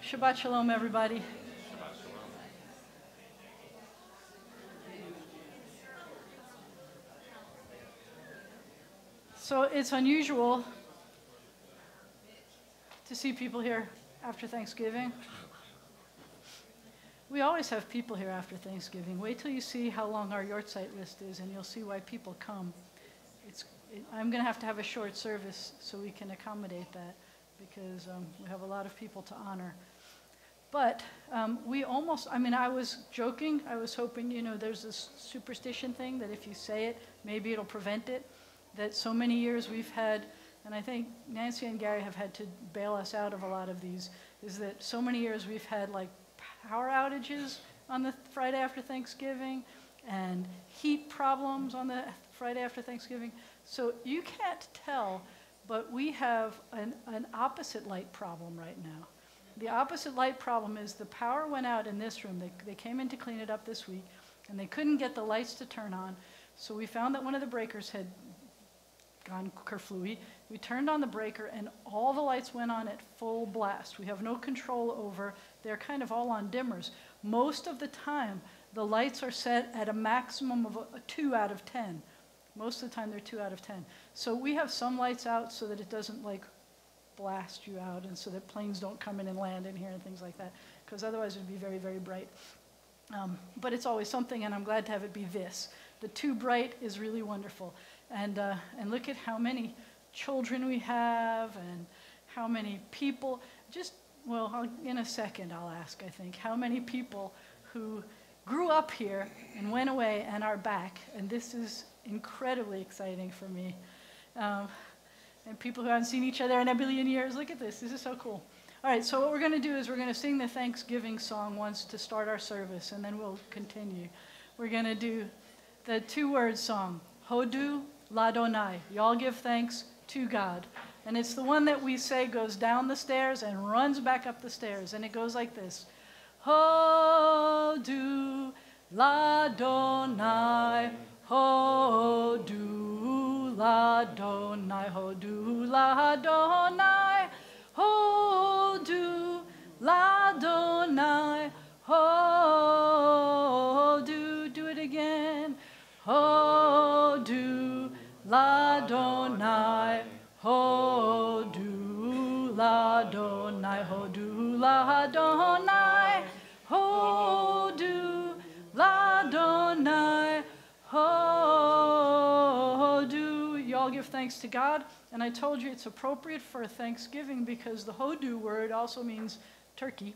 Shabbat Shalom, everybody. So it's unusual to see people here after Thanksgiving. We always have people here after Thanksgiving. Wait till you see how long our yahrzeit list is, and you'll see why people come. I'm going to have a short service so we can accommodate that, because we have a lot of people to honor. But I was joking. I was hoping, there's this superstition thing that if you say it, maybe it'll prevent it. That so many years we've had, and I think Nancy and Gary have had to bail us out of a lot of these, is that so many years we've had like power outages on the Friday after Thanksgiving and heat problems on the Friday after Thanksgiving. So you can't tell, but we have an opposite light problem right now. The opposite light problem is the power went out in this room. They came in to clean it up this week, and they couldn't get the lights to turn on. So we found that one of the breakers had gone kerflooey. We turned on the breaker, and all the lights went on at full blast. We have no control over, they're kind of all on dimmers. Most of the time, the lights are set at a maximum of a 2 out of 10. Most of the time, they're 2 out of 10. So we have some lights out so that it doesn't like blast you out, and so that planes don't come in and land in here and things like that, because otherwise it would be very, very bright. But it's always something, and I'm glad to have it be this. The too bright is really wonderful. And look at how many children we have and how many people, in a second I'll ask, I think, how many people who grew up here and went away and are back. And this is incredibly exciting for me. And people who haven't seen each other in a billion years, look at this. This is so cool. All right, so what we're going to do is we're going to sing the Thanksgiving song once to start our service, and then we'll continue. We're going to do the 2-word song, Hodu Ladonai. Y'all give thanks to God. And it's the one that we say goes down the stairs and runs back up the stairs. And it goes like this. Hodu Ladonai, Hodu Ladonai, Hodu Ladonai, Hodu Ladonai, Hodu. Do it again. Hodu Ladonai, Hodu Ladonai, Hodu Ladonai, Hodu Ladonai, Hodu. Y'all give thanks to God, and I told you it's appropriate for Thanksgiving because the Hodu word also means turkey.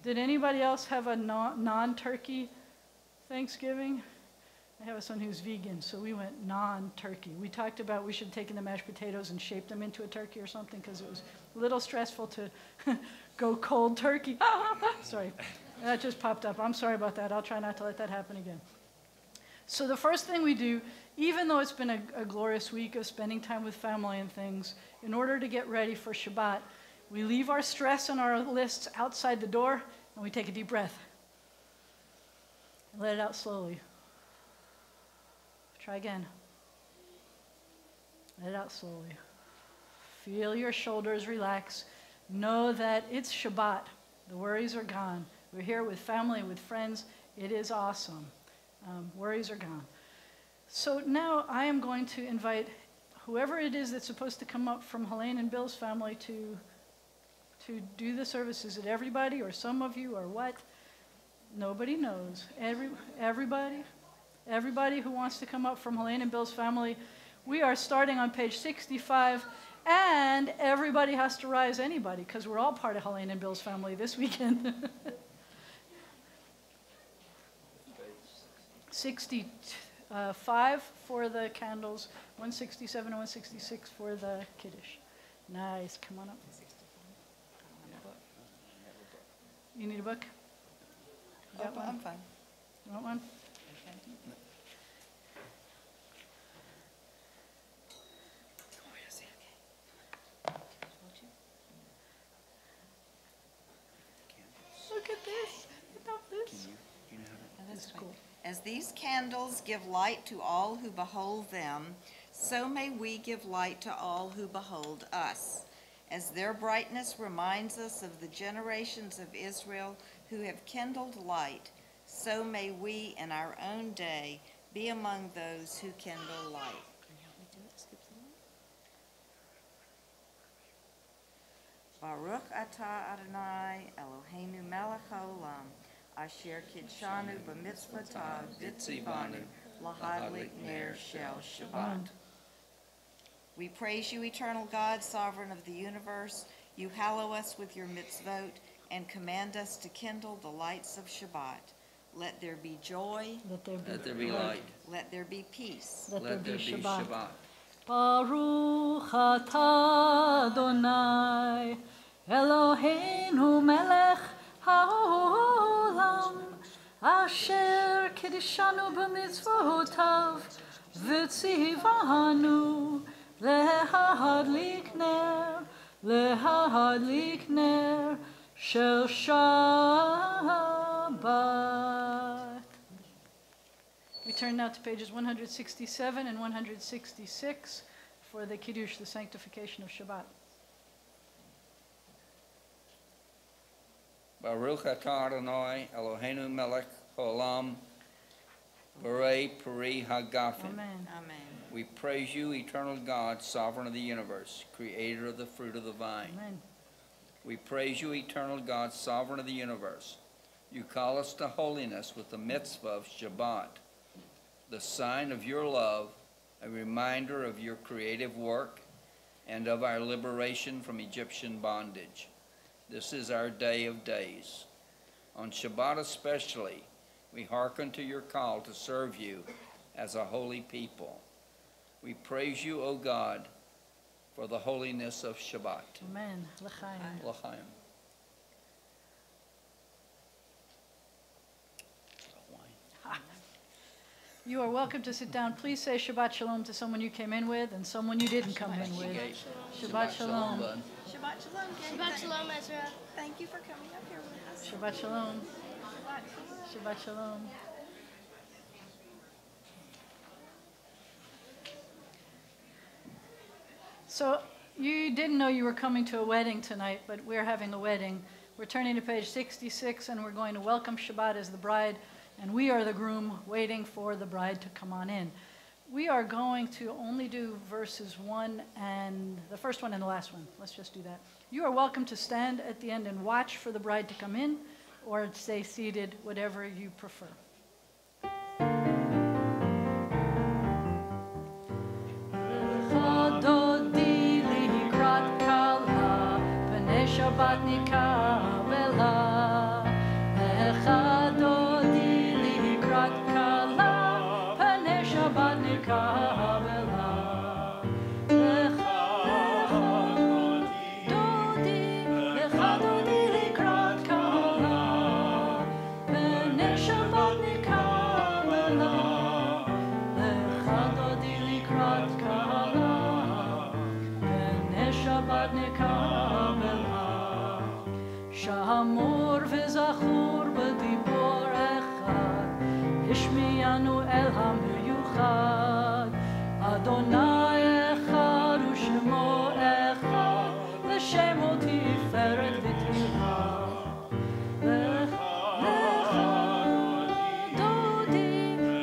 Did anybody else have a non-turkey Thanksgiving? I have a son who's vegan, so we went non-turkey. We talked about we should have taken the mashed potatoes and shaped them into a turkey or something because it was a little stressful to go cold turkey. Sorry, that just popped up. I'm sorry about that. I'll try not to let that happen again. So the first thing we do, even though it's been a glorious week of spending time with family and things, in order to get ready for Shabbat, we leave our stress and our lists outside the door, and we take a deep breath. And let it out slowly. Try again. Let it out slowly. Feel your shoulders relax. Know that it's Shabbat. The worries are gone. We're here with family, with friends. It is awesome. Worries are gone. So now I am going to invite whoever it is that's supposed to come up from Helene and Bill's family to do the service. Is it everybody or some of you or what? Nobody knows. Everybody who wants to come up from Helene and Bill's family, we are starting on page 65, and everybody has to rise anybody, because we're all part of Helene and Bill's family this weekend. 65 for the candles, 167 and 166 for the Kiddush. Nice, come on up. You need a book? You got one? I'm fine. You want one? Look at this. Look at this. That's cool. As these candles give light to all who behold them, so may we give light to all who behold us. As their brightness reminds us of the generations of Israel who have kindled light, so may we in our own day be among those who kindle light. Baruch atah Adonai Eloheinu melech haolam, asher kidshanu b'mitzvotav v'tzivanu lahadlik ner shel Shabbat. We praise you, eternal God, sovereign of the universe. You hallow us with your mitzvot and command us to kindle the lights of Shabbat. Let there be joy. Let there be light. Let there be peace. Let there be Shabbat. Baruch atah Adonai Eloheinu melech haolam, asher kidshanu b'mitzvotav v'tzivanu lehadlik ner shel Shabbat. We turn now to pages 167 and 166 for the Kiddush, the sanctification of Shabbat. Baruch atah Adonai Eloheinu melech haolam, Borei Peri Hagafen. Amen. Amen. We praise you, eternal God, sovereign of the universe, creator of the fruit of the vine. Amen. We praise you, eternal God, sovereign of the universe. You call us to holiness with the mitzvah of Shabbat, the sign of your love, a reminder of your creative work, and of our liberation from Egyptian bondage. This is our day of days. On Shabbat especially, we hearken to your call to serve you as a holy people. We praise you, O God, for the holiness of Shabbat. Amen. L'chaim. L'chaim. You are welcome to sit down. Please say Shabbat Shalom to someone you came in with and someone you didn't come in with. Shabbat Shalom. bud. Shabbat Shalom, Gabe. Shabbat Shalom, Ezra. Thank you for coming up here with us. Shabbat Shalom. Shabbat Shalom. So you didn't know you were coming to a wedding tonight, but we're having a wedding. We're turning to page 66, and we're going to welcome Shabbat as the bride, and we are the groom waiting for the bride to come on in. We are going to only do verses 1 and the first one and the last one. Let's just do that. You are welcome to stand at the end and watch for the bride to come in, or stay seated, whatever you prefer. Shabbat nikabela, lecha dodi likrat kala, panei Shabbat nikabela, lecha dodi likrat kala, panei Shabbat nikabela, lecha dodi likrat kala, panei Shabbat nikabela. Shamor v'zachur b'dibor echad, Hishmiyanu el ha'miyuchad, Adonai echad u'shemo echad, L'shemo tiferet v'tira.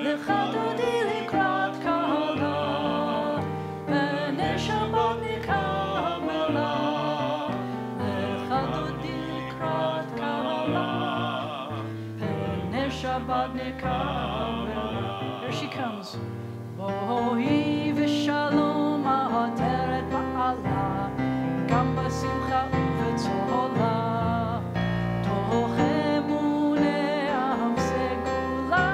Lecha dodi likrat kala, B'nei Shabbat nikabela. Shabbat nikabela. Here she comes. Bohi v'shalom ha'ateret ba'ala, gam b'simcha u'v'tzola, toch emunei am segula,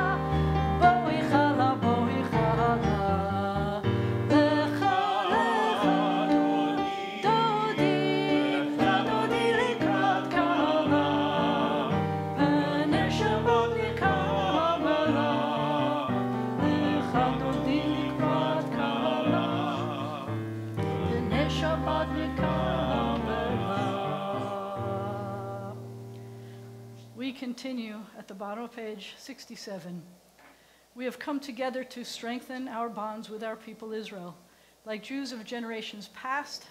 bohi chala, bohi chala. Lecha dodi likrat kala, B'nei Shabbat nikabela, lecha dodi likrat kala, B'nei Shabbat nikabela. We continue at the bottom of page 67. We have come together to strengthen our bonds with our people Israel. Like Jews of generations past,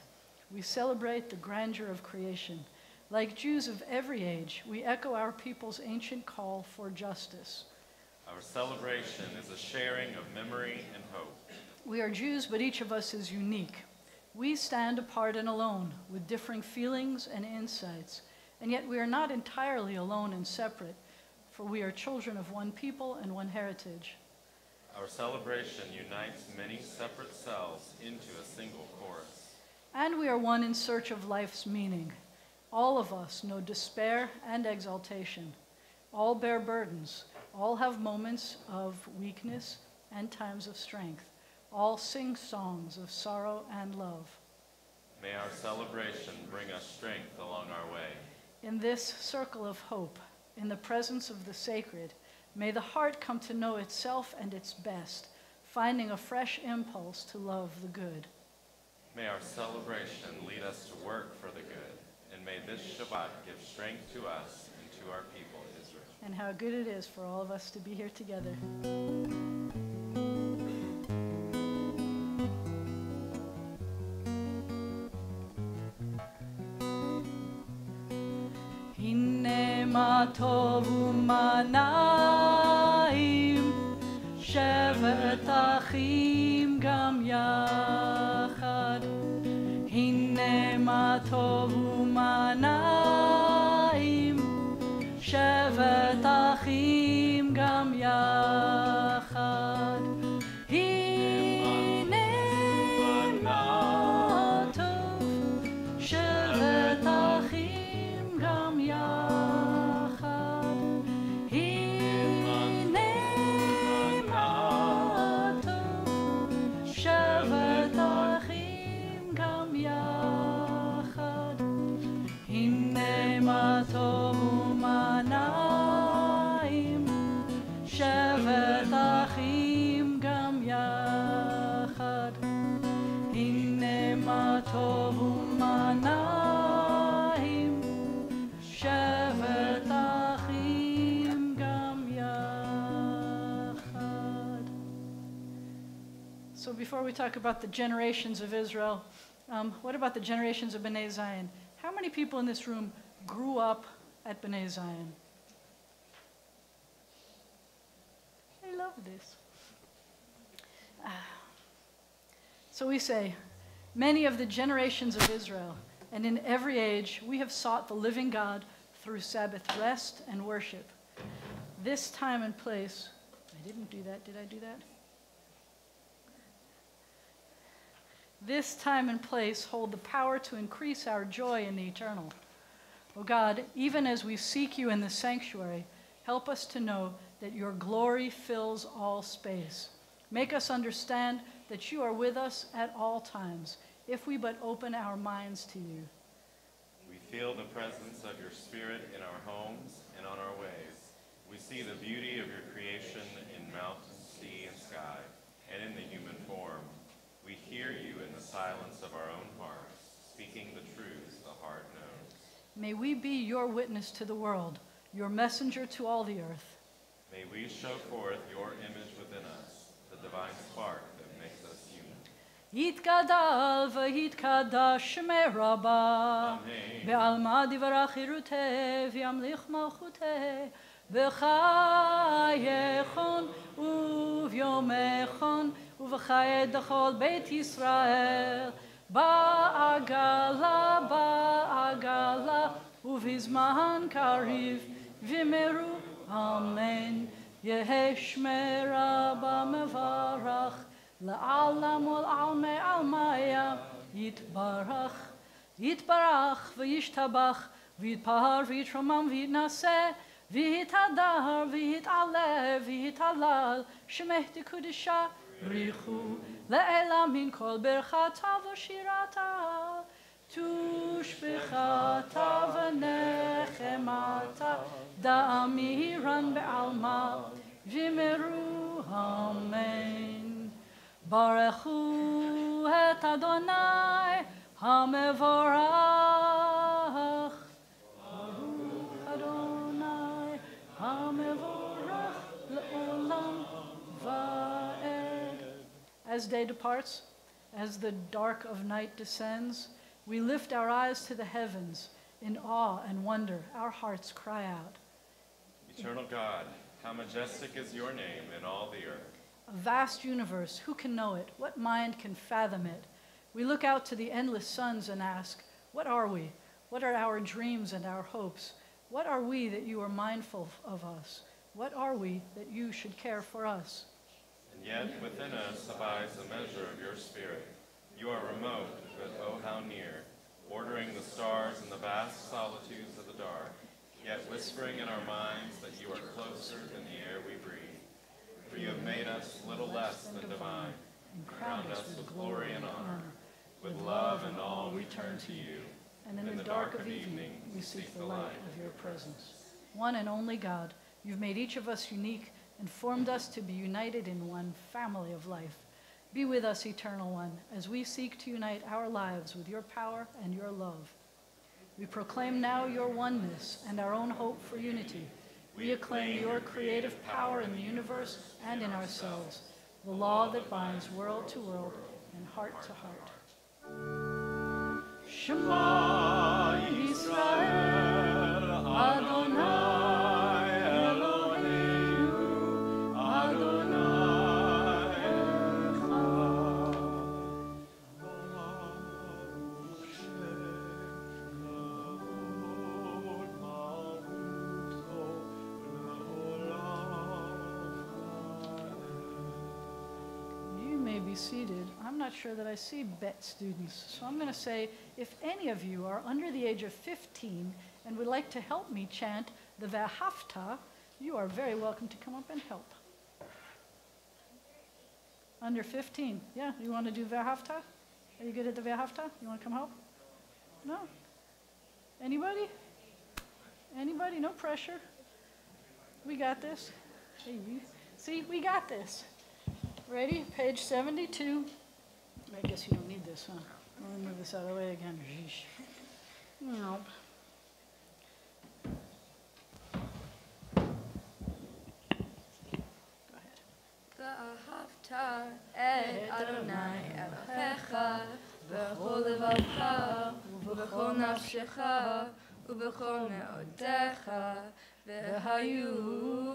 We celebrate the grandeur of creation. Like Jews of every age, we echo our people's ancient call for justice. Our celebration is a sharing of memory and hope. We are Jews, but each of us is unique. We stand apart and alone, with differing feelings and insights, and yet we are not entirely alone and separate, for we are children of one people and one heritage. Our celebration unites many separate selves into a single chorus. And we are one in search of life's meaning. All of us know despair and exaltation. All bear burdens. All have moments of weakness and times of strength. All sing songs of sorrow and love. May our celebration bring us strength along our way. In this circle of hope, in the presence of the sacred, may the heart come to know itself and its best, finding a fresh impulse to love the good. May our celebration lead us to work for the good, and may this Shabbat give strength to us and to our people, Israel. And how good it is for all of us to be here together. Hine ma tovu manaim, shevet achim gam yachad. Hine ma tovu manaim, shevet achim gam yachad. Hine ma tov, shevet achim gam yachad. Hine ma tov, shevet achim gam yachad. Hine ma tov u'manayim, shevet achim gam yachad. Hine ma tov u'manayim, shevet achim gam yachad. So before we talk about the generations of Israel, what about the generations of Bnei Zion? How many people in this room grew up at Bnei Zion? I love this. So we say, many of the generations of Israel, and in every age, we have sought the living God through Sabbath rest and worship. This time and place, I didn't do that, did I do that? This time and place hold the power to increase our joy in the eternal. O God, even as we seek you in the sanctuary, help us to know that your glory fills all space. Make us understand that you are with us at all times, if we but open our minds to you. We feel the presence of your Spirit in our homes and on our ways. We see the beauty of your creation in mountain, sea, and sky, and in the human form. We hear you in the silence of our own hearts, speaking the truths the heart knows. May we be your witness to the world, your messenger to all the earth. May we show forth your image within us, the divine spark that makes us human. Yitgadal v'yitkadash shmei Rabbah, Amen. be'alma divrach hiruteh v'yamlich malchuteh, b'chayechon uvyomechon uv'chayed dachol Beit Yisrael, ba'agala uvizman kariv v'meru. Amen. Yehei shmei Rabbah mevarach la'alam ul'almei almaya yitbarach v'yishtabach v'yitpahar v'yitromam v'yitnaseh v'yitadar v'yit'aleh v'yit'alal shemeh tikudisha richu le'elam min kol berchata v'shirata tushbechata v'nechemata da'amiran be'alma v'meru. Amen. Barechu et Adonai hamevorach. Baruch Adonai hamevorach le'olam va'ed. As day departs, as the dark of night descends, We lift our eyes to the heavens. In awe and wonder, our hearts cry out. Eternal God, how majestic is your name in all the earth. A vast universe, who can know it? What mind can fathom it? We look out to the endless suns and ask, what are we? What are our dreams and our hopes? What are we that you are mindful of us? What are we that you should care for us? And yet within us abides a measure of your spirit. You are remote, but oh how near, ordering the stars in the vast solitudes of the dark, yet whispering in our minds that you are closer than the air we breathe. For you have made us little less than divine, and crowned us with glory and honor. With love and all we turn to you, and in the dark of evening we seek the light of your presence. One and only God, you've made each of us unique and formed us to be united in one family of life. Be with us, Eternal One, as we seek to unite our lives with your power and your love. We proclaim now your oneness and our own hope for unity. We acclaim your creative power in the universe and in ourselves, the law that binds world to world and heart to heart. Shema Yisrael, Adonai Eloheinu, Adonai Echad. You may be seated. I'm not sure that I see Bet students, so I'm going to say, if any of you are under the age of 15 and would like to help me chant the V'ahavta, you are very welcome to come up and help. Under 15, yeah, you want to do V'ahavta? Are you good at the V'ahavta? You want to come help? No? Anybody? Anybody? No pressure. We got this. Hey, see, we got this. Ready? Page 72. I guess you don't need this, huh? Let me move this out of the way again. Nope. Go ahead. ואהבת את אדוני אלוהיך בכל לבבך ובכל נפשך ובכל מאודיך, והיו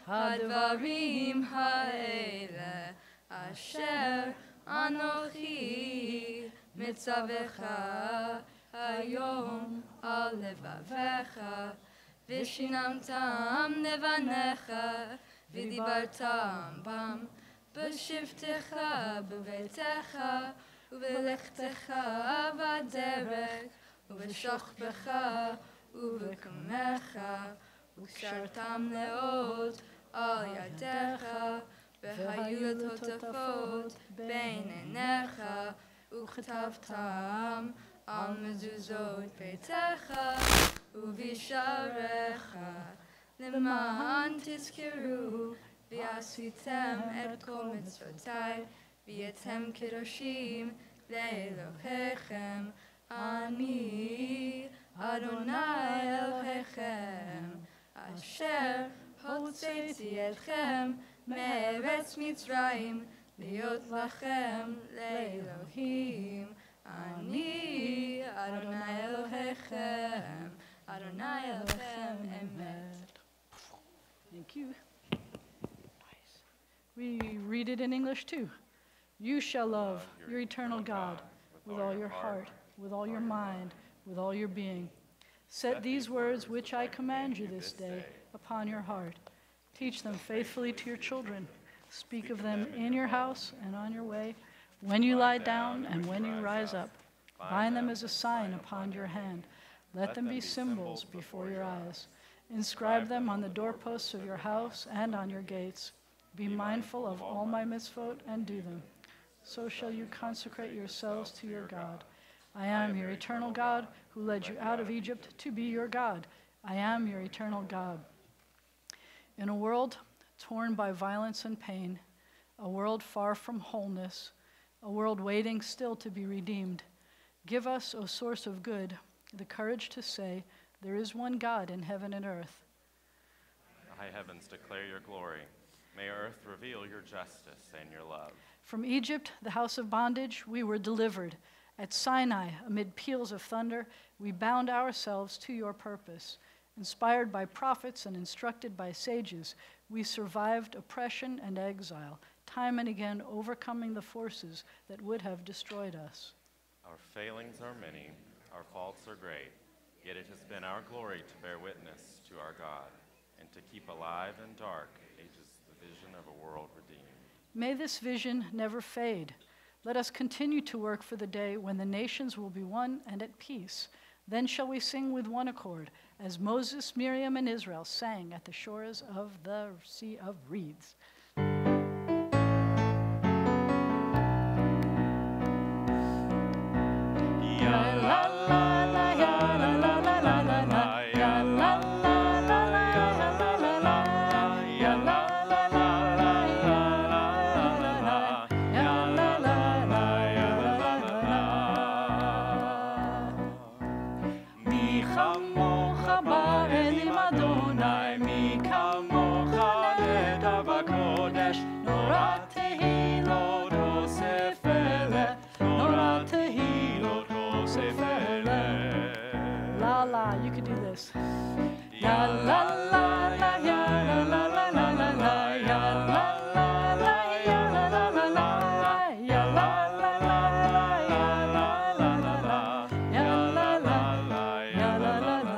הדברים האלה אשר אנוכי מצווך היום על לבביך, ושיננתם לבניך ודיברתם בם בשבתך בביתך ובלכתך בדרך ובשוכבך ובקומך, וקשרתם לאות על ידיך, והיו לטוטפות בין עיניך, וכתבתם על מזוזות ביתך ובשעריך, למען תזכרו ועשיתם את כל מצוותיי, והייתם קדושים לאלוהיכם. אני אדוני אלוהיכם, אשר הוצאתי אתכם מארץ מצרים, להיות לכם לאלוהים. אני אדוני אלוהיכם, אדוני אלוהיכם אמת. Thank you. Nice. We read it in English too. You shall love your eternal God with all your heart, with all your mind, with all your being. Set these words which I command you this day upon your heart. Teach them faithfully to your children. Speak of them in your house and on your way, when you lie down and when you rise up. Bind them as a sign upon your hand. Let them be symbols before your eyes. Inscribe them on the doorposts of your house and on your gates. Be mindful of all my mitzvot and do them. So shall you consecrate yourselves to your God. I am your eternal God, who led you out of Egypt to be your God. I am your eternal God. In a world torn by violence and pain, a world far from wholeness, a world waiting still to be redeemed, give us, O source of good, the courage to say, there is one God in heaven and earth. The high heavens declare your glory. May earth reveal your justice and your love. From Egypt, the house of bondage, we were delivered. At Sinai, amid peals of thunder, we bound ourselves to your purpose. Inspired by prophets and instructed by sages, we survived oppression and exile, time and again overcoming the forces that would have destroyed us. Our failings are many, our faults are great, yet it has been our glory to bear witness to our God and to keep alive in dark ages the vision of a world redeemed. May this vision never fade. Let us continue to work for the day when the nations will be one and at peace. Then shall we sing with one accord, as Moses, Miriam, and Israel sang at the shores of the Sea of Reeds. You could do this. Ya la la la ya la la la la la la ya la la la ya la la la la ya la la la ya la la la ya la la ya la la la.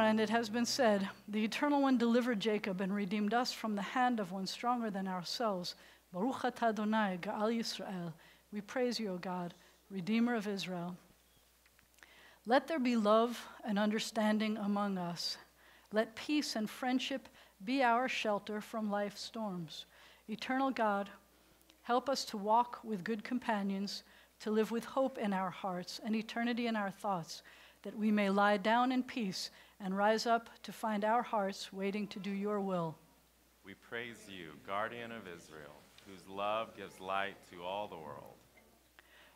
And it has been said, the Eternal One delivered Jacob and redeemed us from the hand of one stronger than ourselves. Baruch atah Adonai Ga'al Yisrael. We praise you, O God, Redeemer of Israel. Let there be love and understanding among us. Let peace and friendship be our shelter from life's storms. Eternal God, help us to walk with good companions, to live with hope in our hearts and eternity in our thoughts, that we may lie down in peace and rise up to find our hearts waiting to do your will. We praise you, guardian of Israel, whose love gives light to all the world.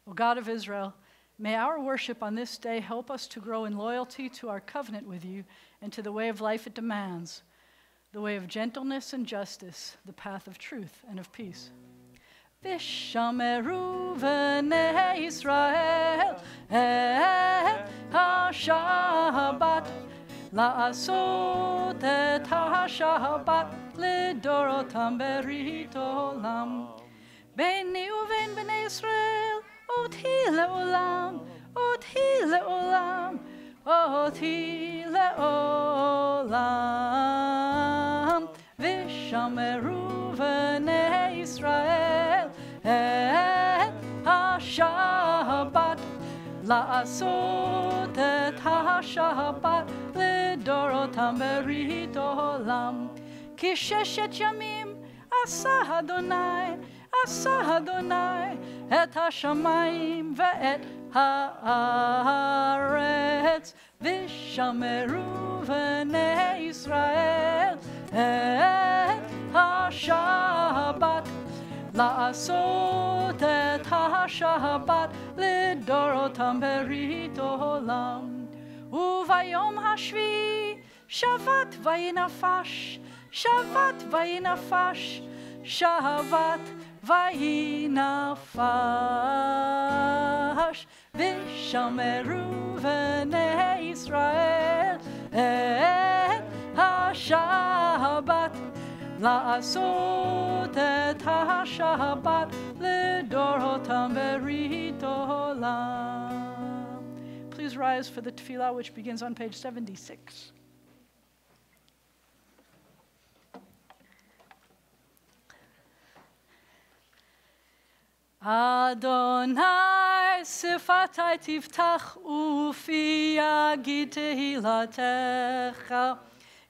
O God of Israel, may our worship on this day help us to grow in loyalty to our covenant with you and to the way of life it demands, the way of gentleness and justice, the path of truth and of peace. Vishameru v'nei Yisrael ha-Shabbat la'asot et ha-Shabbat lidorotam berit olam beini uvein b'nei Yisrael Oti le'olam, oti le'olam, oti le'olam. Vishameru v'nei Yisrael et ha-Shabbat la'asot et ha-Shabbat lidorotam berit olam. Ki sheshet yamim asa Adonai et hashamayim ve'et haaretz vishameru v'nei Yisrael et ha-Shabbat la'asot et ha-Shabbat lidorotam berit olam. Uvayom hashvi shavat vayinafash shavat vayinafash shavat vayinafash vishameru v'nei Yisrael et ha-Shabbat la'asot et ha-Shabbat lidorotam berit olam. Please rise for the tefillah, which begins on page 76. Adonai sifatai tiftach ufi yagid tehilatecha.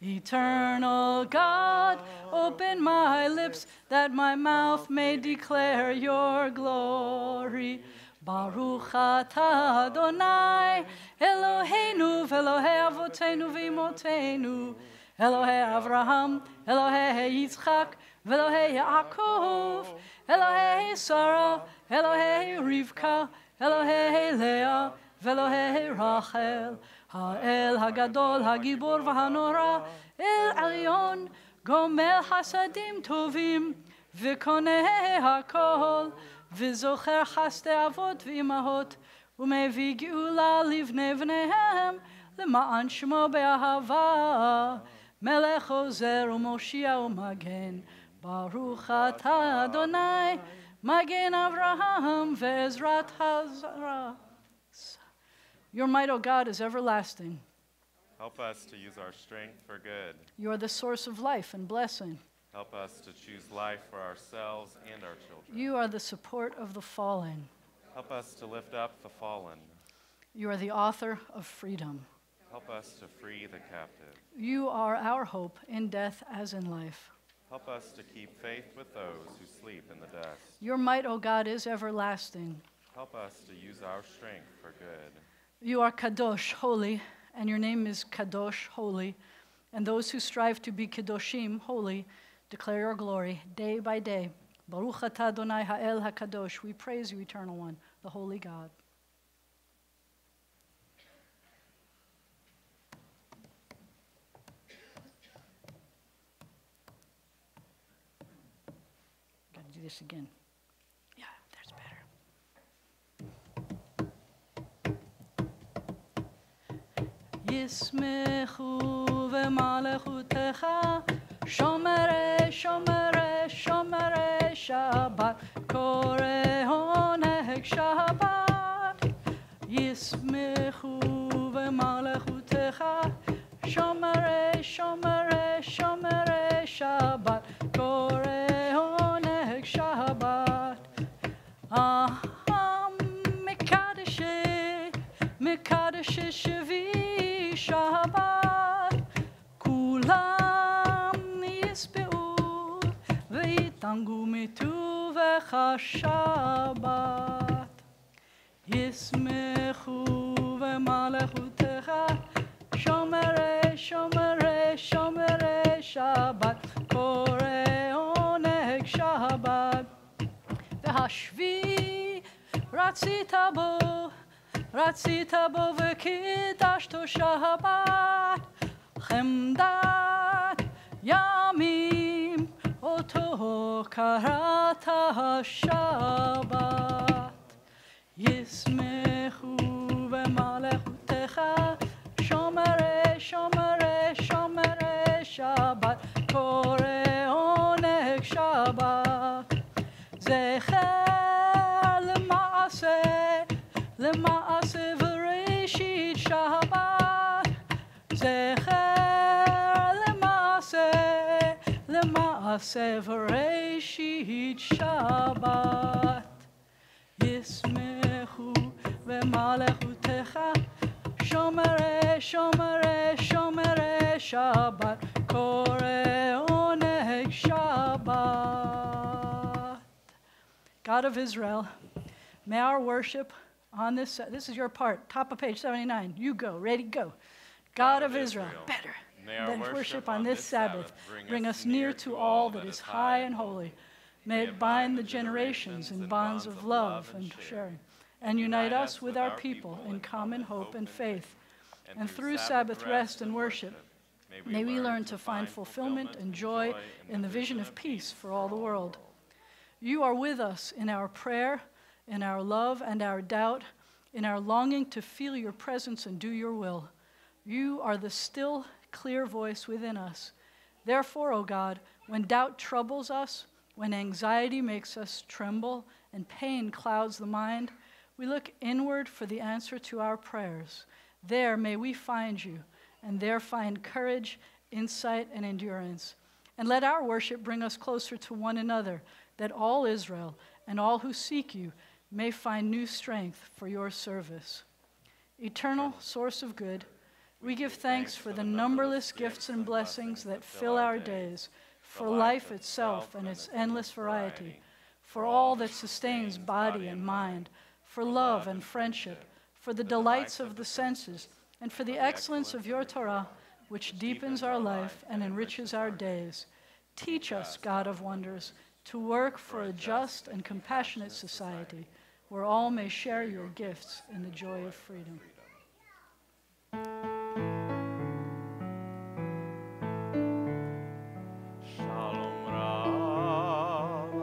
Eternal God, open my lips that my mouth may declare your glory. Baruch atah Adonai, Eloheinu v'Elohei avotenu v'imotenu, Elohei Avraham, Elohei Yitzchak, v'Elohei Yaakov, Elohei Sarah, Elohei Rivka, Elohei Leah, v'Elohei Rachel, Ha'el Hagadol, Hagibor v'Hanora, El Elyon, Gomel Hasadim Tovim, וקונה הכל, וזוכר חסדי אבות ואימהות, ומביא גאולה לבני בניהם, למען שמו באהבה. מלך עוזר ומושיע ומגן, ברוך אתה אדוני, מגן אברהם ועזרת הזרע. Your might, O God, is everlasting. Help us to use our strength for good. You are the source of life and blessing. Help us to choose life for ourselves and our children. You are the support of the fallen. Help us to lift up the fallen. You are the author of freedom. Help us to free the captive. You are our hope in death as in life. Help us to keep faith with those who sleep in the dust. Your might, O God, is everlasting. Help us to use our strength for good. You are Kadosh, holy, and your name is Kadosh, holy. And those who strive to be Kadoshim, holy, declare your glory day by day. Baruch atah Adonai ha'el ha'kadosh. We praise you, Eternal One, the Holy God. Got to do this again. Yeah, that's better. ישמחו במלכותך, שומרי שומרי שומרי שבת, קורא עונג שבת. ישמחו במלכותך, שומרי שומרי שומרי שבת, קורא עונג שבת. מקדשי שבי שבת, כולם יספעו ויתענגו מטובך שבת. ישמחו במלכותך, שומרי שומרי שומרי שבת, קורא עונג שבת. והשביעי רצית בו וקידשתו שבת, חמדת ימים אותו קראת השבת. ישמחו במלכותך, שומרי שומרי שומרי שבת, קורא עונג שבת. זכר למעשה וראשית שבת, זכר למעשה וראשית שבת. ישמחו במלכותך, שומרי שומרי שומרי שבת, קורא עונג שבת. God of Israel, may our worship on this is your part, top of page 79. You go, ready, go. God of Israel, better than worship on this Sabbath, bring us near to all that is high and holy. May it bind the generations in bonds of love and sharing, and unite us with our people in common hope and faith. And through Sabbath rest and worship, may we learn to find fulfillment and joy in the vision of peace for all the world. You are with us in our prayer, in our love and our doubt, in our longing to feel your presence and do your will. You are the still, clear voice within us. Therefore, O God, when doubt troubles us, when anxiety makes us tremble and pain clouds the mind, we look inward for the answer to our prayers. There may we find you, and there find courage, insight, and endurance. And let our worship bring us closer to one another, that all Israel and all who seek you may find new strength for your service. Eternal source of good, we give thanks for the numberless gifts and blessings that fill our days, for life itself and its endless variety, for all that sustains body and mind, for love and friendship, for the delights of the senses, and for the excellence of your Torah, which deepens our life and enriches our days. Teach us, God of wonders, to work for a just and compassionate society, where all may share your gifts in the joy of freedom. Shalom Rab,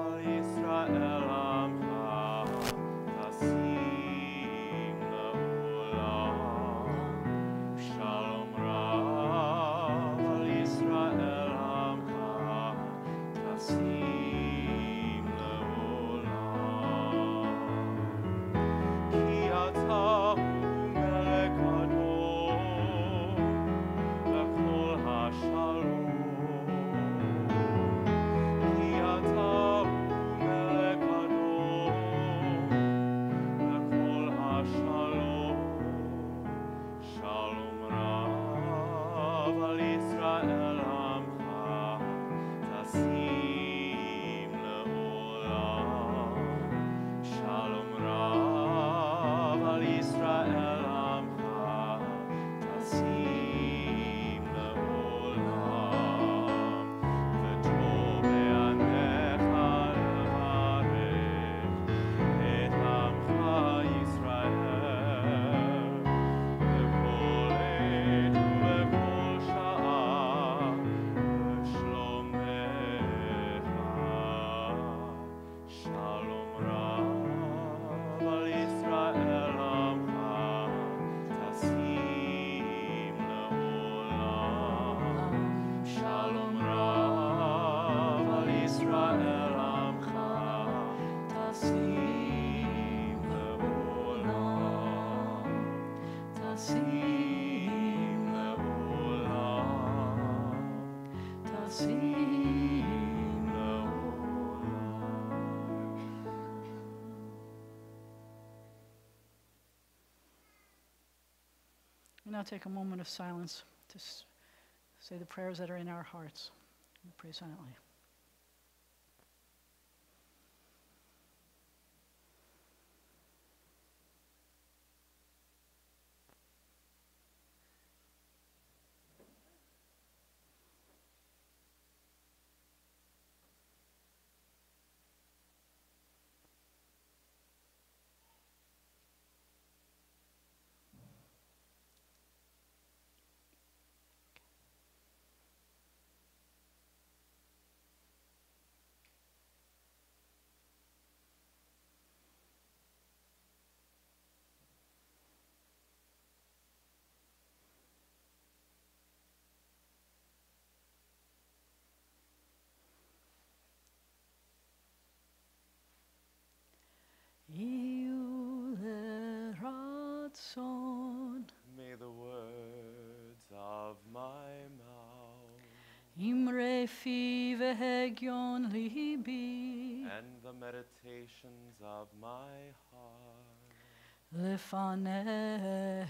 We now take a moment of silence to say the prayers that are in our hearts. We pray silently. May the words of my mouth Imre fi vehegyon libi and the meditations of my heart lefanecha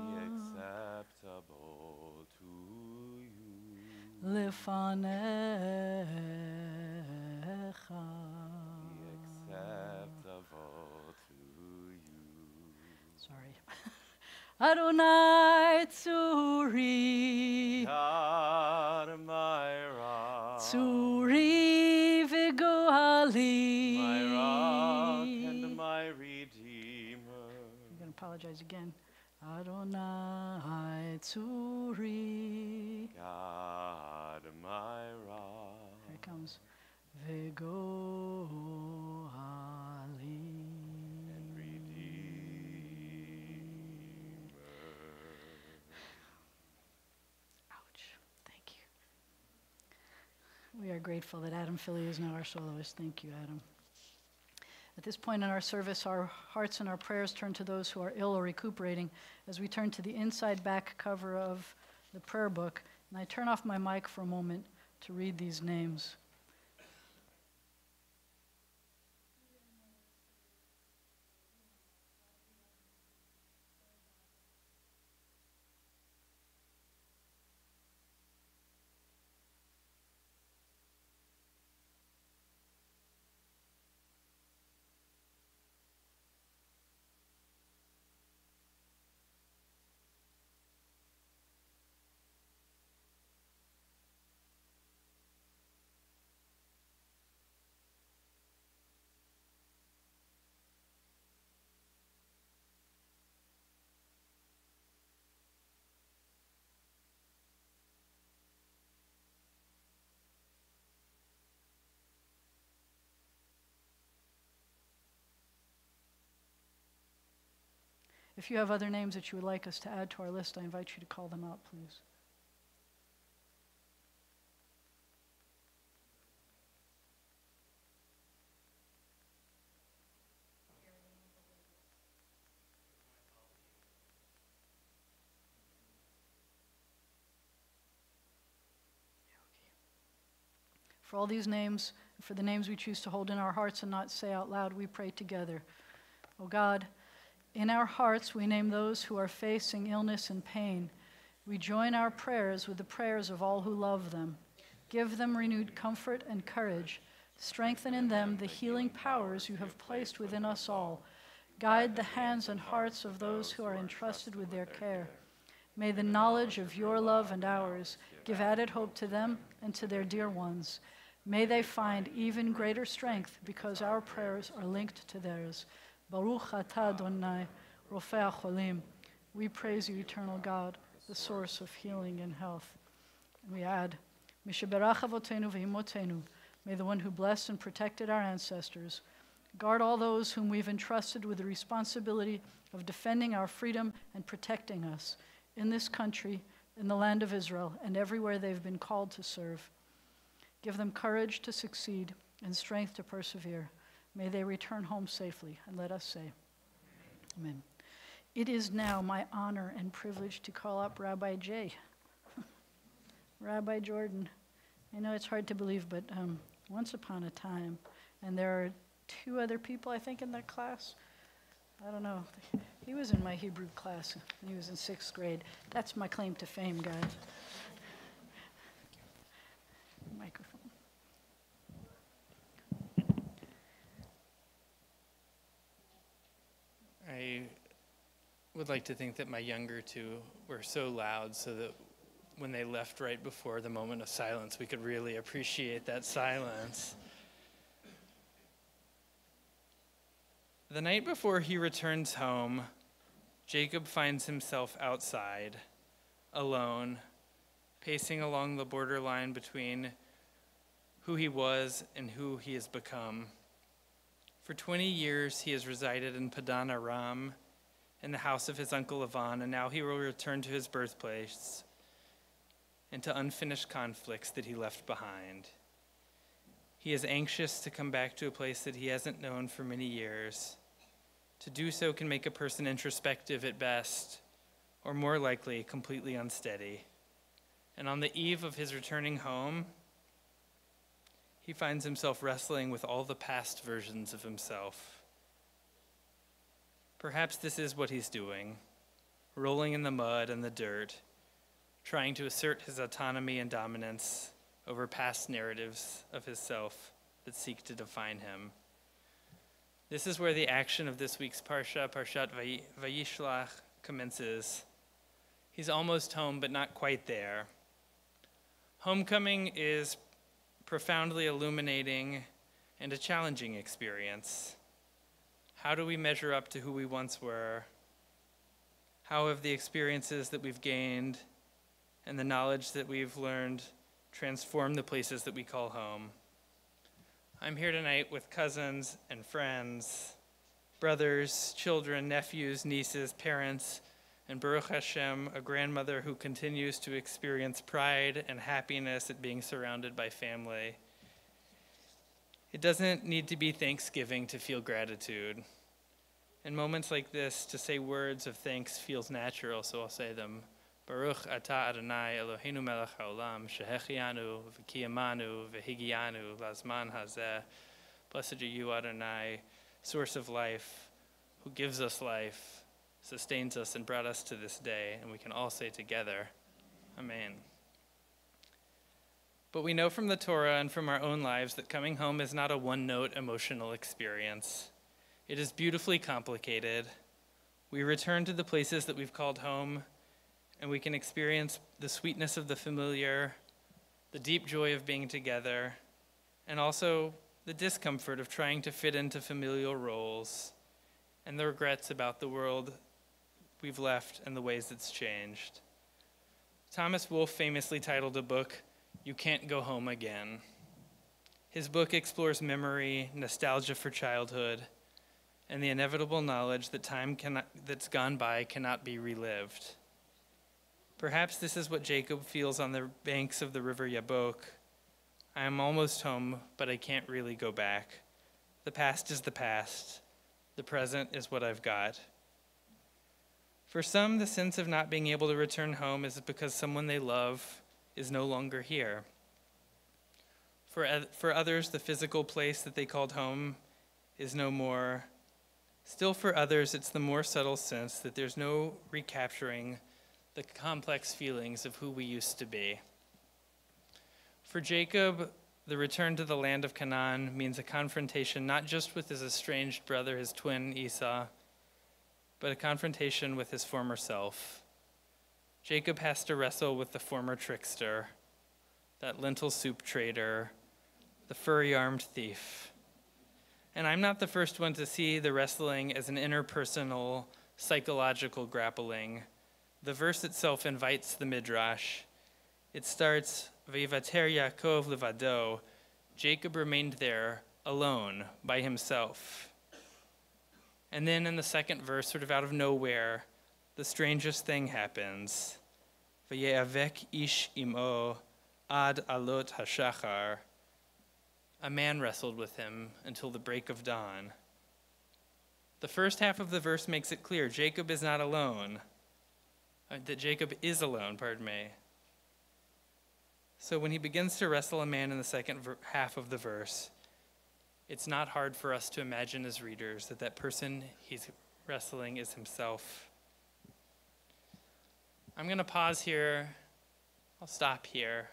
be acceptable to you. lefanecha. Be acceptable to you. Sorry. Adonai tzuri, God, my rock, tzuri v'goali. my rock and my redeemer. I'm going to apologize again. Adonai tzuri. God, my rock. Here it comes. V'goali. And redeemer. Ouch. Thank you. We are grateful that Adam Philley is now our soloist. Thank you, Adam. At this point in our service, our hearts and our prayers turn to those who are ill or recuperating as we turn to the inside back cover of the prayer book. And I turn off my mic for a moment to read these names. If you have other names that you would like us to add to our list, I invite you to call them out, please. For all these names, for the names we choose to hold in our hearts and not say out loud, we pray together. O God, in our hearts we name those who are facing illness and pain. We join our prayers with the prayers of all who love them. Give them renewed comfort and courage. Strengthen in them the healing powers you have placed within us all. Guide the hands and hearts of those who are entrusted with their care. May the knowledge of your love and ours give added hope to them and to their dear ones. May they find even greater strength because our prayers are linked to theirs. Baruch atah Adonai, Rofei HaCholim. We praise you, eternal God, the source of healing and health. And we add, Misheberach avotenu v'imotenu. May the one who blessed and protected our ancestors guard all those whom we've entrusted with the responsibility of defending our freedom and protecting us in this country, in the land of Israel, and everywhere they've been called to serve. Give them courage to succeed and strength to persevere. May they return home safely, and let us say, Amen. It is now my honor and privilege to call up Rabbi J. Rabbi Jordan. I know it's hard to believe, but once upon a time, and there are 2 other people, I think, in that class. I don't know. He was in my Hebrew class, and he was in 6th grade. That's my claim to fame, guys. Microphone. I would like to think that my younger 2 were so loud so that when they left right before the moment of silence, we could really appreciate that silence. The night before he returns home, Jacob finds himself outside, alone, pacing along the borderline between who he was and who he has become. For 20 years, he has resided in Padan Aram, in the house of his uncle Lavan, and now he will return to his birthplace and to unfinished conflicts that he left behind. He is anxious to come back to a place that he hasn't known for many years. To do so can make a person introspective at best, or more likely, completely unsteady. And on the eve of his returning home, he finds himself wrestling with all the past versions of himself. Perhaps this is what he's doing, rolling in the mud and the dirt, trying to assert his autonomy and dominance over past narratives of his self that seek to define him. This is where the action of this week's Parsha, Parshat Vayishlach, commences. He's almost home, but not quite there. Homecoming is profoundly illuminating and a challenging experience. How do we measure up to who we once were? How have the experiences that we've gained and the knowledge that we've learned transformed the places that we call home? I'm here tonight with cousins and friends, brothers, children, nephews, nieces, parents, and Baruch Hashem, a grandmother who continues to experience pride and happiness at being surrounded by family. It doesn't need to be Thanksgiving to feel gratitude. In moments like this, to say words of thanks feels natural, so I'll say them. Baruch atah Adonai Eloheinu melech haolam, shehechianu v'kiyamanu v'higianu lazman hazeh. Blessed are you, Adonai, source of life, who gives us life, sustains us, and brought us to this day. And we can all say together, Amen. But we know from the Torah and from our own lives that coming home is not a one-note emotional experience. It is beautifully complicated. We return to the places that we've called home, and we can experience the sweetness of the familiar, the deep joy of being together, and also the discomfort of trying to fit into familial roles, and the regrets about the world we've left and the ways it's changed. Thomas Wolfe famously titled a book, "You Can't Go Home Again." His book explores memory, nostalgia for childhood, and the inevitable knowledge that time that's gone by cannot be relived. Perhaps this is what Jacob feels on the banks of the river Yabok. I am almost home, but I can't really go back. The past is the past. The present is what I've got. For some, the sense of not being able to return home is because someone they love is no longer here. For others, the physical place that they called home is no more. Still for others, it's the more subtle sense that there's no recapturing the complex feelings of who we used to be. For Jacob, the return to the land of Canaan means a confrontation not just with his estranged brother, his twin Esau, but a confrontation with his former self. Jacob has to wrestle with the former trickster, that lentil soup trader, the furry-armed thief. And I'm not the first one to see the wrestling as an interpersonal, psychological grappling. The verse itself invites the midrash. It starts, "V'yivater Yaakov levado." Jacob remained there, alone, by himself. And then in the second verse, sort of out of nowhere, the strangest thing happens. "V'ye'avek ish imo ad alot hashachar." A man wrestled with him until the break of dawn. The first half of the verse makes it clear Jacob is not alone. That Jacob is alone, pardon me. So when he begins to wrestle a man in the second half of the verse, it's not hard for us to imagine as readers that that person he's wrestling is himself. I'm going to pause here. I'll stop here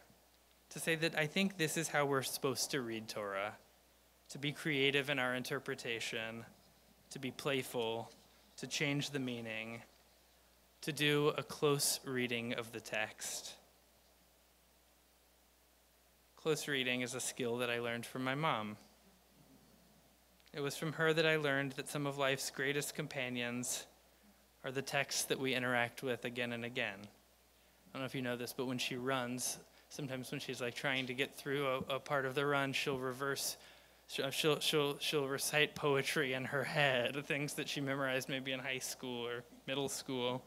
to say that I think this is how we're supposed to read Torah, to be creative in our interpretation, to be playful, to change the meaning, to do a close reading of the text. Close reading is a skill that I learned from my mom. It was from her that I learned that some of life's greatest companions are the texts that we interact with again and again. I don't know if you know this, but when she runs, sometimes when she's like trying to get through a part of the run, she'll recite poetry in her head, things that she memorized maybe in high school or middle school.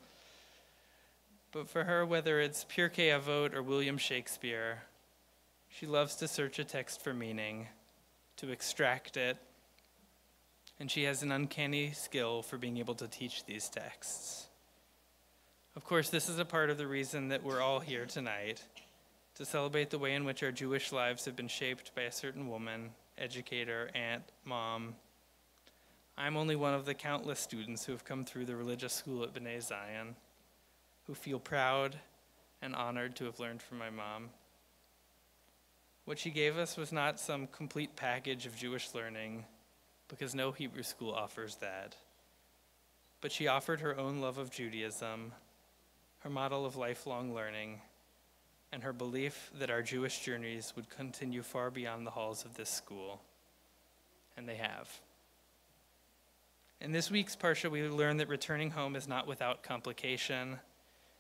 But for her, whether it's Pirkei Avot or William Shakespeare, she loves to search a text for meaning, to extract it, and she has an uncanny skill for being able to teach these texts. Of course, this is a part of the reason that we're all here tonight, to celebrate the way in which our Jewish lives have been shaped by a certain woman, educator, aunt, mom. I'm only one of the countless students who have come through the religious school at B'nai Zion, who feel proud and honored to have learned from my mom. What she gave us was not some complete package of Jewish learning, because no Hebrew school offers that. But she offered her own love of Judaism, her model of lifelong learning, and her belief that our Jewish journeys would continue far beyond the halls of this school. And they have. In this week's Parsha, we learn that returning home is not without complication,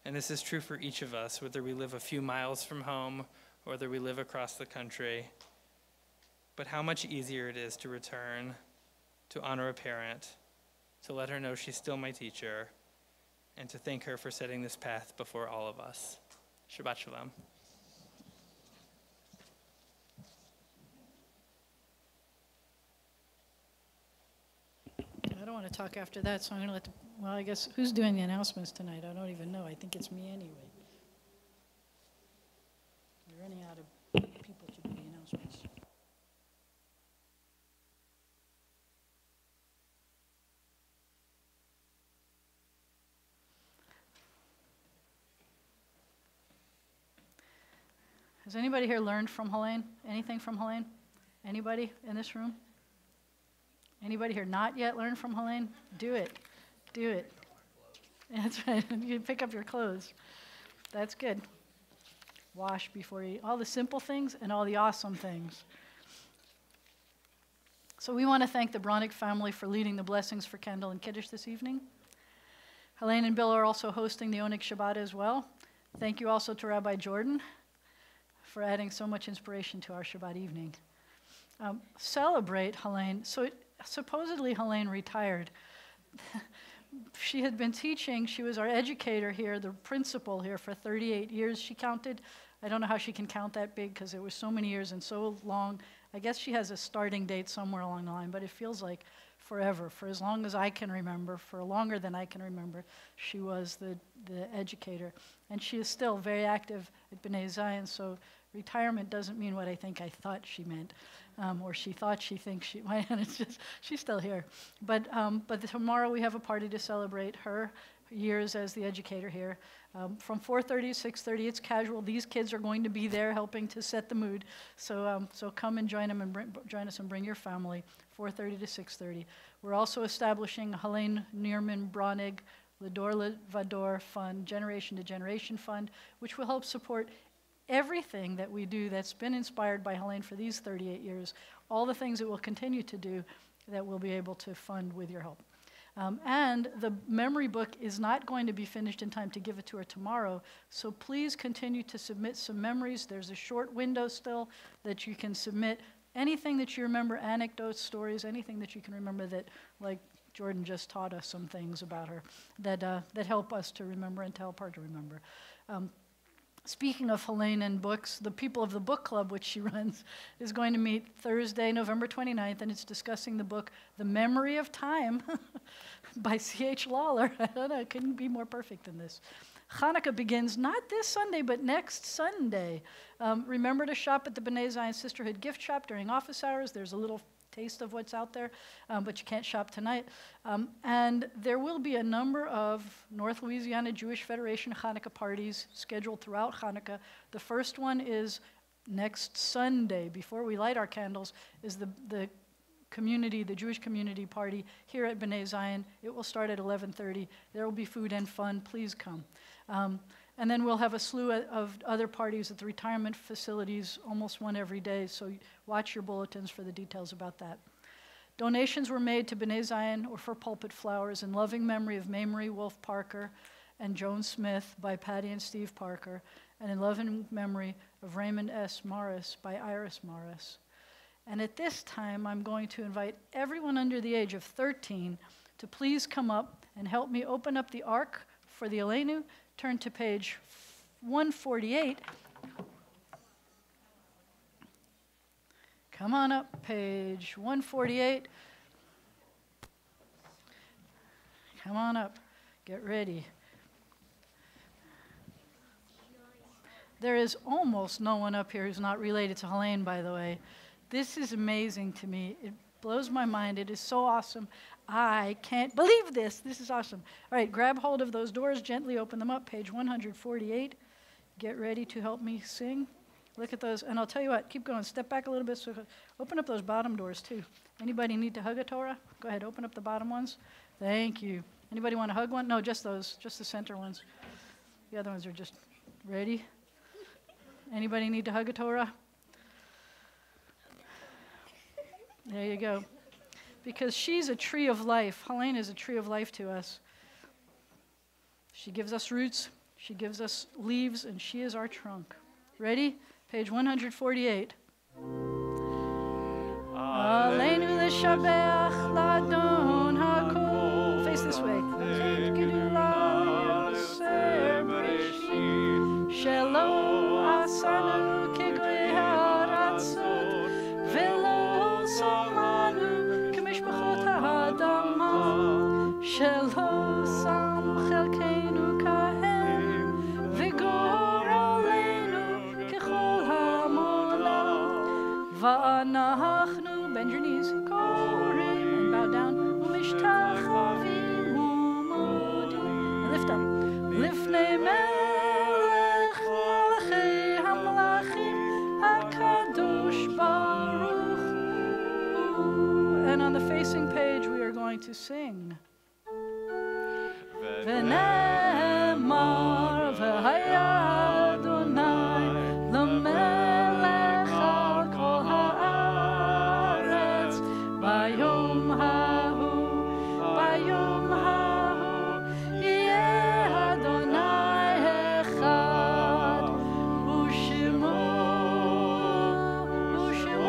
and this is true for each of us, whether we live a few miles from home or whether we live across the country. But how much easier it is to return, to honor a parent, to let her know she's still my teacher, and to thank her for setting this path before all of us. Shabbat Shalom. I don't want to talk after that, so I'm going to let well, I guess, who's doing the announcements tonight? I don't even know. I think it's me anyway. We're running out of people to do the announcements. Has anybody here learned from Helene? Anything from Helene? Anybody in this room? Anybody here not yet learned from Helene? Do it. Do it. That's right. You pick up your clothes. That's good. Wash before you eat. All the simple things and all the awesome things. So we want to thank the Braunig family for leading the blessings for Kendall and Kiddush this evening. Helene and Bill are also hosting the Oneg Shabbat as well. Thank you also to Rabbi Jordan for adding so much inspiration to our Shabbat evening. Celebrate Helene. So supposedly Helene retired. She had been teaching. She was our educator here, the principal here for 38 years, she counted. I don't know how she can count that big because it was so many years and so long. I guess she has a starting date somewhere along the line, but it feels like forever. For as long as I can remember, for longer than I can remember, she was the educator. And she is still very active at B'nai Zion, so retirement doesn't mean what I think I thought she meant, or she thought she thinks she might, and it's just, she's still here. But tomorrow we have a party to celebrate her years as the educator here. From 4:30 to 6:30, it's casual. These kids are going to be there helping to set the mood. So come and join them and join us and bring your family, 4:30 to 6:30. We're also establishing a Helene Neerman Braunig Lador Vador Fund, Generation to Generation Fund, which will help support everything that we do that's been inspired by Helene for these 38 years, all the things that we'll continue to do that we'll be able to fund with your help. And the memory book is not going to be finished in time to give it to her tomorrow, so please continue to submit some memories. There's a short window still that you can submit anything that you remember, anecdotes, stories, anything that you can remember that, like Jordan just taught us some things about her, that help us to remember and to help her to remember. Speaking of Helene and books, the People of the Book Club, which she runs, is going to meet Thursday, November 29th, and it's discussing the book, The Memory of Time by C.H. Lawler. I don't know, it couldn't be more perfect than this. Hanukkah begins not this Sunday, but next Sunday. Remember to shop at the B'nai Zion Sisterhood gift shop during office hours. There's a little taste of what's out there, but you can't shop tonight. And there will be a number of North Louisiana Jewish Federation Hanukkah parties scheduled throughout Hanukkah. The first one is next Sunday, before we light our candles, is the community, the Jewish community party here at B'nai Zion. It will start at 11:30. There will be food and fun. Please come. And then we'll have a slew of other parties at the retirement facilities, almost one every day, so watch your bulletins for the details about that. Donations were made to B'nai Zion or for Pulpit Flowers in loving memory of Mamrie Wolf Parker and Joan Smith by Patty and Steve Parker, and in loving memory of Raymond S. Morris by Iris Morris. And at this time, I'm going to invite everyone under the age of 13 to please come up and help me open up the Ark for the Aleinu. Turn to page 148. Come on up, page 148. Come on up. Get ready. There is almost no one up here who's not related to Helene, by the way. This is amazing to me. It blows my mind. It is so awesome. I can't believe this. This is awesome. All right, grab hold of those doors, gently open them up, page 148. Get ready to help me sing. Look at those, and I'll tell you what, keep going. Step back a little bit. So open up those bottom doors, too. Anybody need to hug a Torah? Go ahead, open up the bottom ones. Thank you. Anybody want to hug one? No, just those, just the center ones. The other ones are just ready. Anybody need to hug a Torah? There you go. Because she's a tree of life. Helene is a tree of life to us. She gives us roots, she gives us leaves, and she is our trunk. Ready? Page 148. Aleinu l'shabech l'adon hakol. Face this way. Shelo asanu kegoi haratzot velo samanu kemishpachot ha'adama shelo sam chelkeinu kahem vigor aleinu kechol ha'molam va'anachnu, bend your knees, korim, and bow down, u'mishtachavim u'modim, and lift up, lifnei melech malachei hamlachim hakadosh baruch hu. And on the facing page we are going to sing. V'ne'emar v'haya Adonai l'melech al kol ha'aretz bayom hahu yeh Adonai echad u'shimo echad.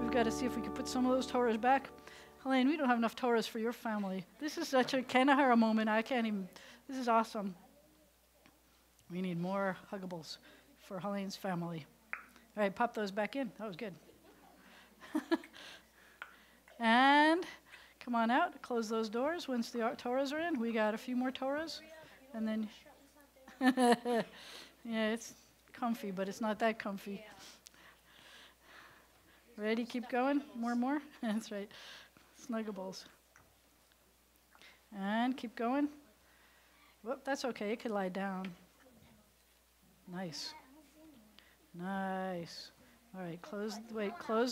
We've got to see if we can put some of those Torahs back. Helene, we don't have enough Torahs for your family. This is such a Kenahara moment. I can't even, this is awesome. We need more huggables for Helene's family. All right, pop those back in. That was good. And come on out, close those doors once the Torahs are in. We got a few more Torahs. And then, yeah, it's comfy, but it's not that comfy. Ready? Keep going. More. That's right. Snuggables. And keep going. Whoop, that's okay. It could lie down. Nice. All right, close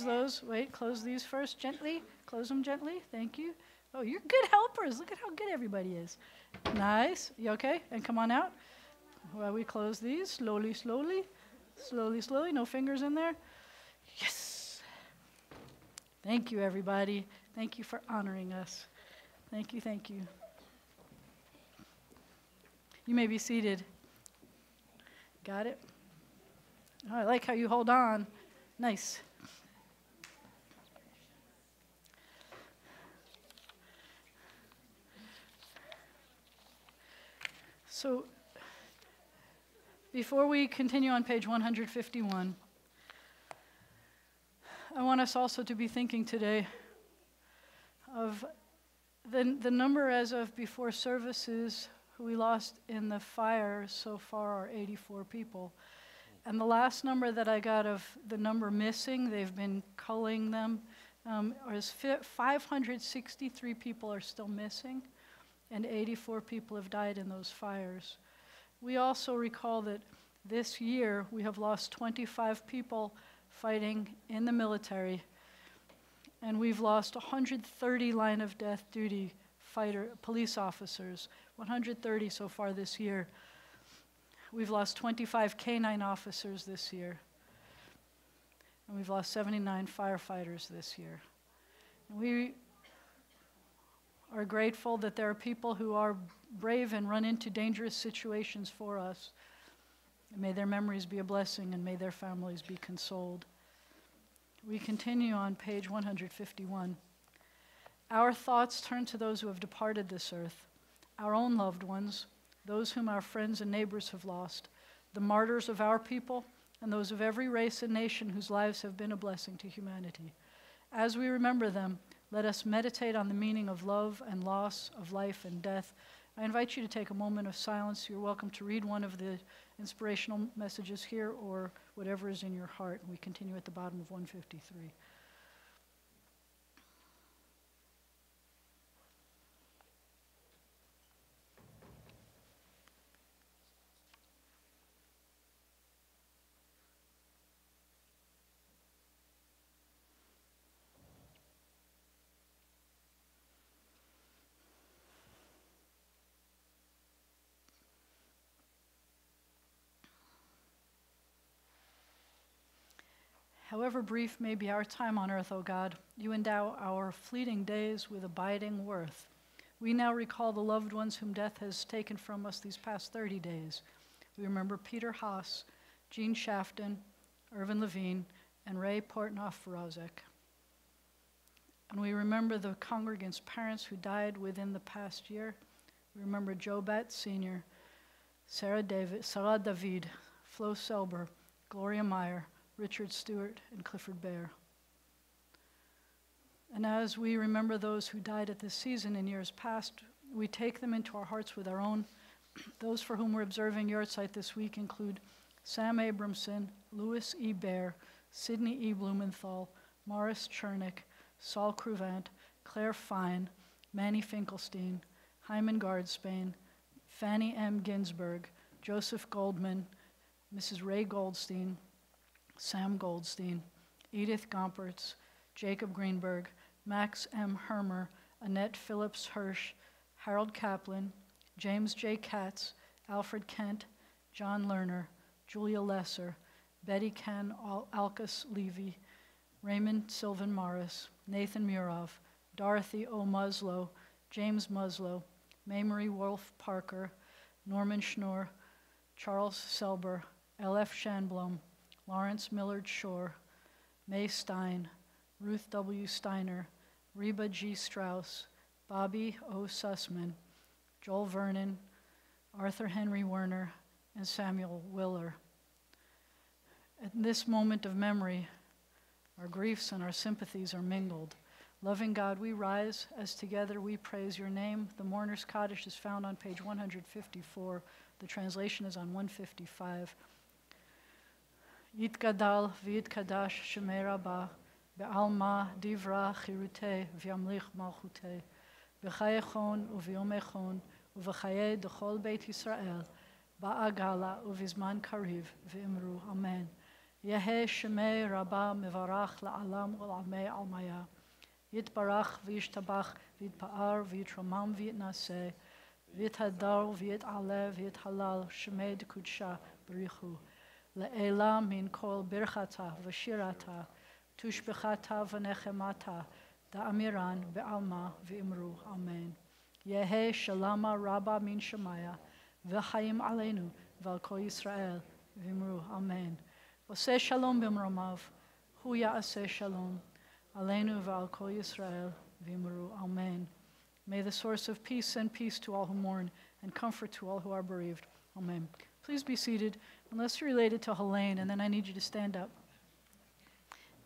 those. Wait, close these first gently. Close them gently. Thank you. Oh, you're good helpers. Look at how good everybody is. Nice. You okay? And come on out. While we close these, slowly. No fingers in there. Yes. Thank you, everybody. Thank you for honoring us. Thank you. You may be seated. Got it? Oh, I like how you hold on. Nice. So, before we continue on page 151, I want us also to be thinking today of the number as of before services who we lost in the fire so far are 84 people. And the last number that I got of the number missing, they've been culling them, is 563 people are still missing, and 84 people have died in those fires. We also recall that this year we have lost 25 people fighting in the military, and we've lost 130 line of death duty police officers, 130 so far this year. We've lost 25 canine officers this year, and we've lost 79 firefighters this year. And we are grateful that there are people who are brave and run into dangerous situations for us. And may their memories be a blessing, and may their families be consoled. We continue on page 151. Our thoughts turn to those who have departed this earth, our own loved ones, those whom our friends and neighbors have lost, the martyrs of our people, and those of every race and nation whose lives have been a blessing to humanity. As we remember them, let us meditate on the meaning of love and loss, of life and death. I invite you to take a moment of silence. You're welcome to read one of the inspirational messages here or whatever is in your heart. We continue at the bottom of 153. However brief may be our time on earth, O God, you endow our fleeting days with abiding worth. We now recall the loved ones whom death has taken from us these past 30 days. We remember Peter Haas, Jean Shafton, Irvin Levine, and Ray Portnoff-Rozek. And we remember the congregants' parents who died within the past year. We remember Joe Batt Sr., Sarah David, Flo Selber, Gloria Meyer, Richard Stewart, and Clifford Bear. And as we remember those who died at this season in years past, we take them into our hearts with our own. Those for whom we're observing Yahrzeit this week include Sam Abramson, Louis E. Bear, Sidney E. Blumenthal, Morris Chernick, Saul Cruvant, Claire Fine, Manny Finkelstein, Hyman Gardspain, Fanny M. Ginsberg, Joseph Goldman, Mrs. Ray Goldstein, Sam Goldstein, Edith Gompertz, Jacob Greenberg, Max M. Hermer, Annette Phillips Hirsch, Harold Kaplan, James J. Katz, Alfred Kent, John Lerner, Julia Lesser, Betty Ken Alcus Levy, Raymond Sylvan Morris, Nathan Murov, Dorothy O. Muslow, James Muslow, Maymarie Wolf Parker, Norman Schnorr, Charles Selber, L.F. Shanblom, Lawrence Millard Shore, May Stein, Ruth W. Steiner, Reba G. Strauss, Bobby O. Sussman, Joel Vernon, Arthur Henry Werner, and Samuel Willer. At this moment of memory, our griefs and our sympathies are mingled. Loving God, we rise as together we praise your name. The Mourner's Kaddish is found on page 154. The translation is on 155. Yitgadal v'yitkadash shemei Rabbah, be'alma divra chirutei v'yamlich malchutei, b'chayechon u'v'yomechon u'v'chayei d'chol Beit Yisrael, ba'agala u'v'zman kariv v'imru amen. Yehei shemei Rabbah mevarach la'alam ul'amei almaya, yitbarach v'yishtabach v'yitpa'ar v'yitramam v'yitnaseh, v'yithadar v'yit'aleh v'yithalal shemei d'kudsha b'richu. Le'ela min kol birchata v'shirata, tushbechata v'nechemata, da'amiran be'alma v'imru, amen. Yehe shalama rabba min shemaya, v'chaim aleinu v'al kol Yisrael, v'imru, amen. Oseh shalom b'mromav, hu ya'aseh shalom, aleinu v'al kol Yisrael, v'imru, amen. May the source of peace send peace to all who mourn and comfort to all who are bereaved. Amen. Please be seated, unless you're related to Helene, and then I need you to stand up.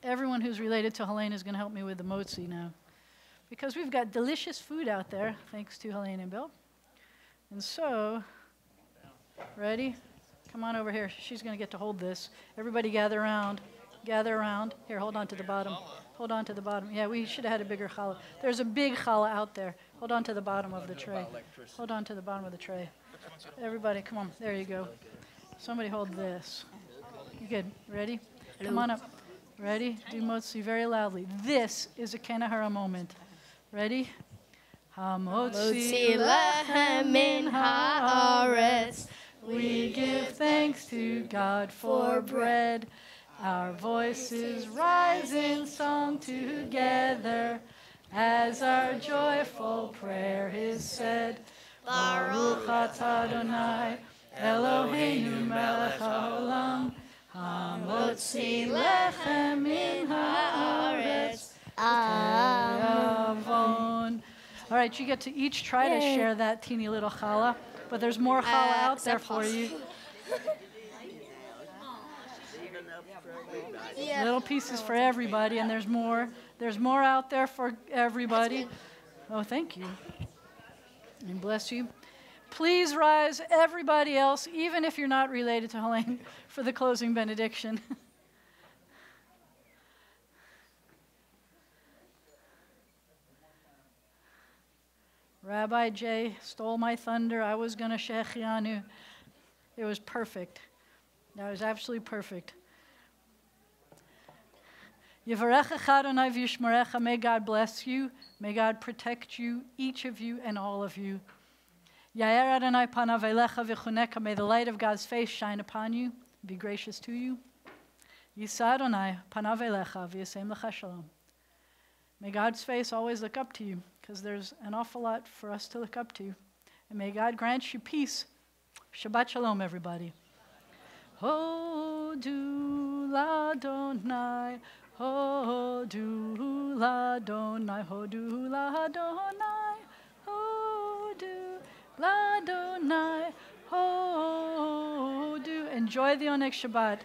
Everyone who's related to Helene is going to help me with the motzi now. because we've got delicious food out there, thanks to Helene and Bill. And so, ready? Come on over here. She's going to get to hold this. Everybody gather around. Gather around. Here, hold on to the bottom. Hold on to the bottom. Yeah, we should have had a bigger challah. There's a big challah out there. Hold on to the bottom of the tray. Hold on to the bottom of the tray. Everybody, come on. There you go. Somebody hold this. You good? Ready? Come on up. Ready? Do motzi very loudly. This is a Kenahara moment. Ready? Hamotzi lechem min haaretz. We give thanks to God for bread. Our voices rise in song together as our joyful prayer is said. Baruch atah Adonai, Eloheinu melech haolam, hamotzi lechem min haaretz. Avon. All right, you get to each try to share that teeny little challah, but there's more challah out there for you. Little pieces for everybody, and there's more. There's more out there for everybody. Oh, thank you. And bless you. Please rise, everybody else, even if you're not related to Helene, for the closing benediction. Rabbi Jay stole my thunder. I was going to Shechianu. It was perfect. That was absolutely perfect. Yivarechecha Adonai v'yishmerecha. May God bless you. May God protect you, each of you and all of you. Yair Adonai panav elecha v'chuneka. May the light of God's face shine upon you, be gracious to you. Yisa Adonai panav elecha v'yasem lecha shalom. May God's face always look up to you, because there's an awful lot for us to look up to. And may God grant you peace. Shabbat shalom, everybody. Hodu l'Adonai, hodu l'Adonai, hodu l'Adonai, hodu l'Adonai, hodu. Enjoy the Oneg Shabbat.